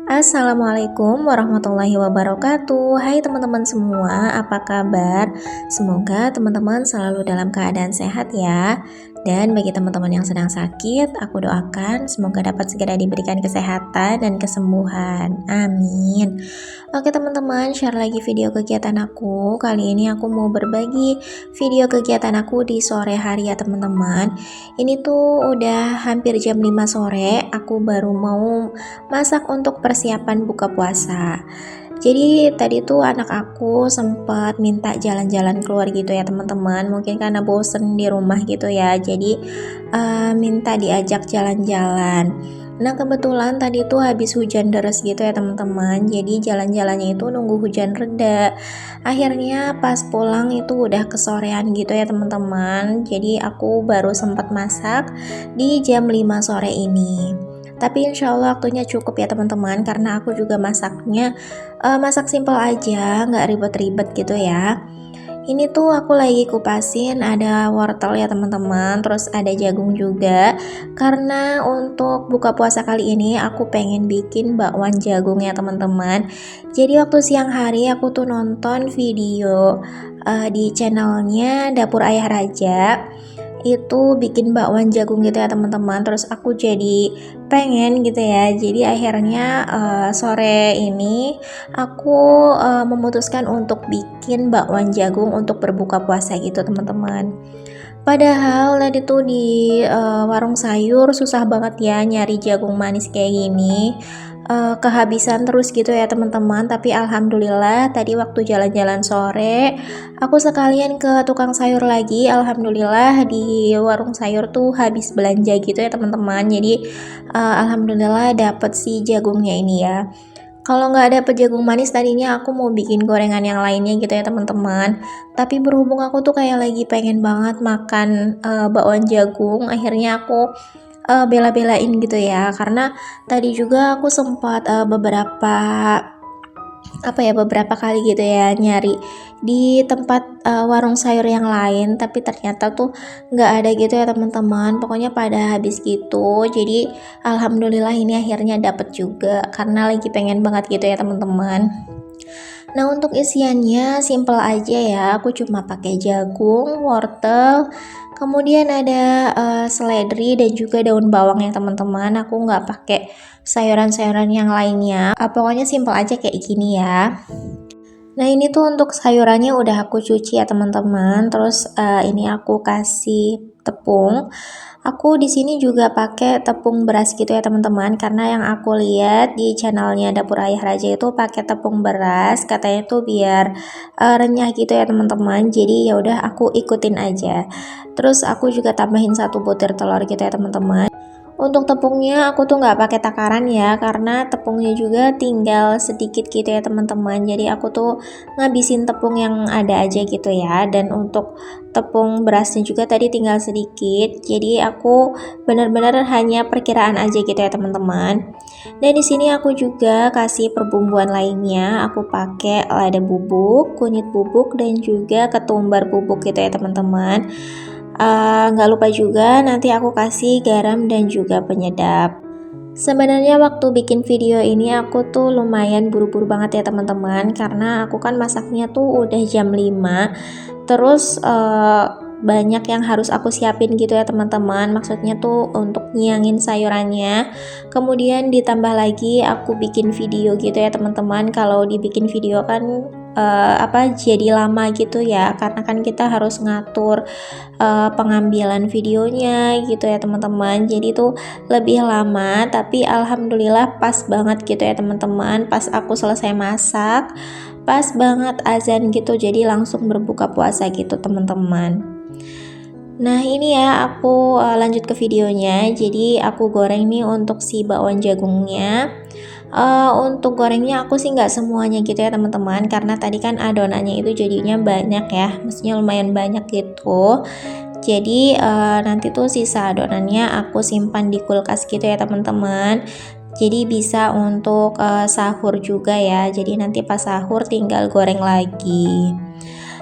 Assalamualaikum warahmatullahi wabarakatuh. Hai teman-teman semua, apa kabar? Semoga teman-teman selalu dalam keadaan sehat ya. Dan bagi teman-teman yang sedang sakit, aku doakan semoga dapat segera diberikan kesehatan dan kesembuhan. Amin. Oke teman-teman, share lagi video kegiatan aku. Kali ini aku mau berbagi video kegiatan aku di sore hari ya teman-teman. Ini tuh udah hampir jam 5 sore, aku baru mau masak untuk persiapan buka puasa. Jadi tadi tuh anak aku sempat minta jalan-jalan keluar gitu ya teman-teman. Mungkin karena bosen di rumah gitu ya. Jadi minta diajak jalan-jalan. Nah kebetulan tadi tuh habis hujan deras gitu ya teman-teman. Jadi jalan-jalannya itu nunggu hujan reda. Akhirnya pas pulang itu udah kesorean gitu ya teman-teman. Jadi aku baru sempat masak di jam 5 sore ini. Tapi insya Allah waktunya cukup ya teman-teman, karena aku juga masaknya masak simple aja, nggak ribet-ribet gitu ya. Ini tuh aku lagi kupasin ada wortel ya teman-teman, terus ada jagung juga. Karena untuk buka puasa kali ini aku pengen bikin bakwan jagung ya teman-teman. Jadi waktu siang hari aku tuh nonton video di channelnya Dapur Ayah Raja, itu bikin bakwan jagung gitu ya teman-teman. Terus aku jadi pengen gitu ya, jadi akhirnya sore ini aku memutuskan untuk bikin bakwan jagung untuk berbuka puasa gitu teman-teman. Padahal tadi tuh di warung sayur susah banget ya nyari jagung manis kayak gini. Kehabisan terus gitu ya teman-teman. Tapi alhamdulillah tadi waktu jalan-jalan sore aku sekalian ke tukang sayur lagi. Alhamdulillah di warung sayur tuh habis belanja gitu ya teman-teman. Jadi alhamdulillah dapet si jagungnya ini ya. Kalau nggak dapet jagung manis, tadinya aku mau bikin gorengan yang lainnya gitu ya teman-teman. Tapi berhubung aku tuh kayak lagi pengen banget makan bakwan jagung, akhirnya aku bela-belain gitu ya. Karena tadi juga aku sempat beberapa kali gitu ya nyari di tempat warung sayur yang lain, tapi ternyata tuh nggak ada gitu ya teman-teman. Pokoknya pada habis gitu. Jadi alhamdulillah ini akhirnya dapet juga, karena lagi pengen banget gitu ya teman-teman. Nah untuk isiannya simple aja ya, aku cuma pakai jagung, wortel, kemudian ada seledri dan juga daun bawang ya teman-teman. Aku nggak pakai sayuran-sayuran yang lainnya. Pokoknya simple aja kayak gini ya. Nah ini tuh untuk sayurannya udah aku cuci ya teman-teman. Terus ini aku kasih tepung. Aku di sini juga pakai tepung beras gitu ya teman-teman, karena yang aku lihat di channelnya Dapur Ayah Raja itu pakai tepung beras, katanya tuh biar renyah gitu ya teman-teman. Jadi ya udah aku ikutin aja. Terus aku juga tambahin 1 butir telur gitu ya teman-teman. Untuk tepungnya aku tuh nggak pakai takaran ya, karena tepungnya juga tinggal sedikit gitu ya teman-teman. Jadi aku tuh ngabisin tepung yang ada aja gitu ya. Dan untuk tepung berasnya juga tadi tinggal sedikit. Jadi aku benar-benar hanya perkiraan aja gitu ya teman-teman. Dan di sini aku juga kasih perbumbuan lainnya. Aku pakai lada bubuk, kunyit bubuk, dan juga ketumbar bubuk gitu ya teman-teman. Nggak lupa juga nanti aku kasih garam dan juga penyedap. Sebenarnya waktu bikin video ini aku tuh lumayan buru-buru banget ya teman-teman, karena aku kan masaknya tuh udah jam 5. Terus banyak yang harus aku siapin gitu ya teman-teman. Maksudnya tuh untuk nyiangin sayurannya. Kemudian ditambah lagi aku bikin video gitu ya teman-teman. Kalau dibikin video kan jadi lama gitu ya, karena kan kita harus ngatur pengambilan videonya gitu ya teman-teman. Jadi tuh lebih lama, tapi alhamdulillah pas banget gitu ya teman-teman. Pas aku selesai masak, pas banget azan gitu, jadi langsung berbuka puasa gitu teman-teman. Nah ini ya aku lanjut ke videonya. Jadi aku goreng nih untuk si bakwan jagungnya. Untuk gorengnya aku sih nggak semuanya gitu ya teman-teman, karena tadi kan adonannya itu jadinya banyak ya, maksudnya lumayan banyak gitu. Jadi nanti tuh sisa adonannya aku simpan di kulkas gitu ya teman-teman. Jadi bisa untuk sahur juga ya. Jadi nanti pas sahur tinggal goreng lagi.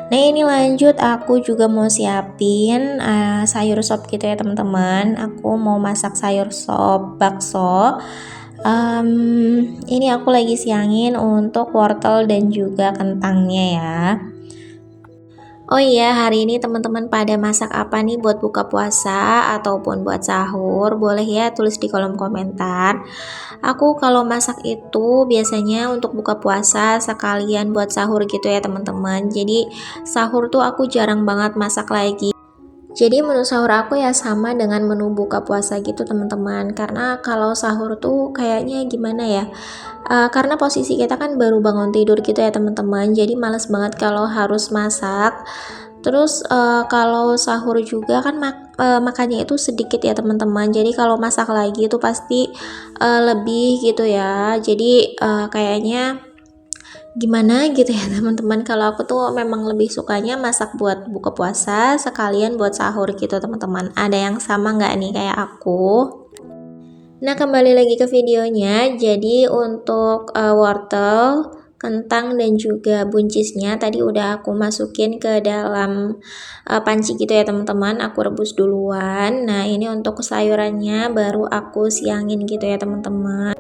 Nah ini lanjut aku juga mau siapin sayur sop gitu ya teman-teman. Aku mau masak sayur sop bakso. Ini aku lagi siangin untuk wortel dan juga kentangnya ya. Oh iya, hari ini teman-teman pada masak apa nih buat buka puasa ataupun buat sahur? Boleh ya tulis di kolom komentar. Aku kalau masak itu biasanya untuk buka puasa sekalian buat sahur gitu ya teman-teman. Jadi sahur tuh aku jarang banget masak lagi. Jadi menu sahur aku ya sama dengan menu buka puasa gitu teman-teman. Karena kalau sahur tuh kayaknya gimana ya? Karena posisi kita kan baru bangun tidur gitu ya teman-teman. Jadi males banget kalau harus masak. Terus kalau sahur juga kan makannya itu sedikit ya teman-teman. Jadi kalau masak lagi itu pasti lebih gitu ya. Jadi kayaknya gimana gitu ya teman-teman. Kalau aku tuh memang lebih sukanya masak buat buka puasa sekalian buat sahur gitu teman-teman. Ada yang sama nggak nih kayak aku? Nah, kembali lagi ke videonya. Jadi untuk wortel, kentang dan juga buncisnya tadi udah aku masukin ke dalam panci gitu ya teman-teman. Aku rebus duluan. Nah, ini untuk sayurannya baru aku siangin gitu ya teman-teman.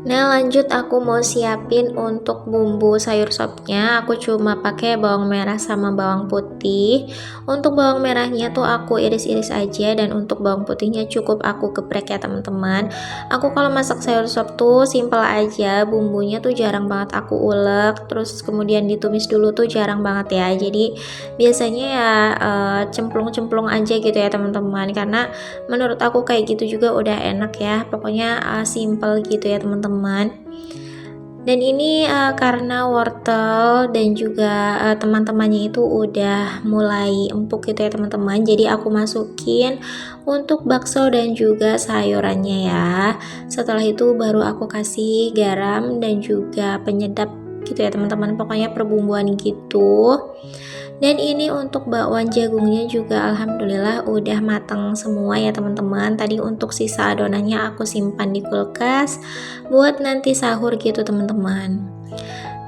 Nah, lanjut aku mau siapin untuk bumbu sayur sopnya. Aku cuma pakai bawang merah sama bawang putih. Untuk bawang merahnya tuh aku iris-iris aja, dan untuk bawang putihnya cukup aku geprek ya teman-teman. Aku kalau masak sayur sop tuh simple aja, bumbunya tuh jarang banget aku ulek, terus kemudian ditumis dulu tuh jarang banget ya. Jadi biasanya ya cemplung-cemplung aja gitu ya teman-teman, karena menurut aku kayak gitu juga udah enak ya. Pokoknya simple gitu ya teman-teman. Dan ini karena wortel dan juga teman-temannya itu udah mulai empuk gitu ya teman-teman. Jadi aku masukin untuk bakso dan juga sayurannya ya. Setelah itu baru aku kasih garam dan juga penyedap gitu ya teman-teman. Pokoknya perbumbuan gitu. Dan ini untuk bakwan jagungnya juga alhamdulillah udah matang semua ya teman-teman. Tadi untuk sisa adonannya aku simpan di kulkas buat nanti sahur gitu teman-teman.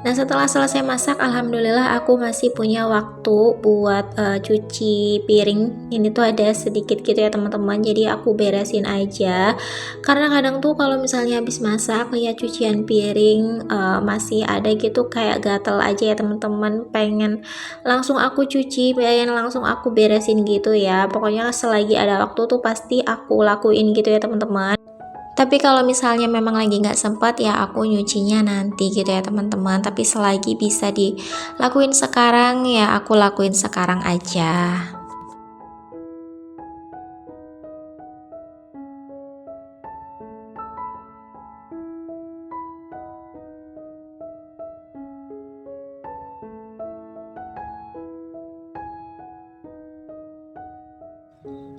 Nah, setelah selesai masak alhamdulillah aku masih punya waktu buat cuci piring. Ini tuh ada sedikit gitu ya teman-teman, jadi aku beresin aja. Karena kadang tuh kalau misalnya habis masak lihat cucian piring masih ada gitu kayak gatel aja ya teman-teman. Pengen langsung aku cuci, pengen langsung aku beresin gitu ya. Pokoknya selagi ada waktu tuh pasti aku lakuin gitu ya teman-teman. Tapi kalau misalnya memang lagi nggak sempat ya aku nyucinya nanti gitu ya teman-teman. Tapi selagi bisa dilakuin sekarang ya aku lakuin sekarang aja.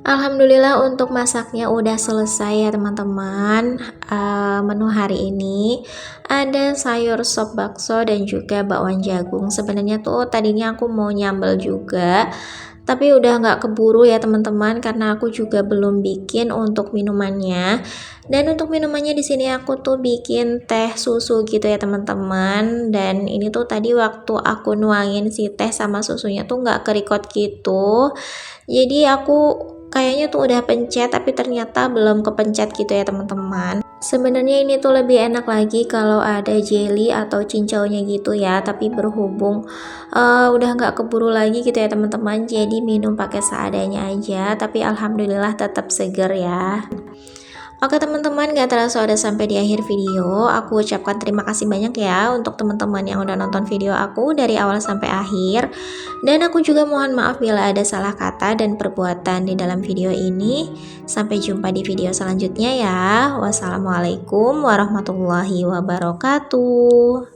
Alhamdulillah untuk masaknya udah selesai ya teman-teman. Menu hari ini ada sayur sop bakso dan juga bakwan jagung. Sebenarnya tuh tadinya aku mau nyambel juga, tapi udah nggak keburu ya teman-teman, karena aku juga belum bikin untuk minumannya. Dan untuk minumannya di sini aku tuh bikin teh susu gitu ya teman-teman. Dan ini tuh tadi waktu aku nuangin si teh sama susunya tuh nggak kerikot gitu. Jadi aku kayaknya tuh udah pencet tapi ternyata belum kepencet gitu ya teman-teman. Sebenarnya ini tuh lebih enak lagi kalau ada jelly atau cincaunya gitu ya, tapi berhubung udah nggak keburu lagi gitu ya teman-teman, jadi minum pakai seadanya aja, tapi alhamdulillah tetap seger ya. Oke teman-teman, gak terasa udah sampai di akhir video. Aku ucapkan terima kasih banyak ya untuk teman-teman yang udah nonton video aku dari awal sampai akhir. Dan aku juga mohon maaf bila ada salah kata dan perbuatan di dalam video ini. Sampai jumpa di video selanjutnya ya. Wassalamualaikum warahmatullahi wabarakatuh.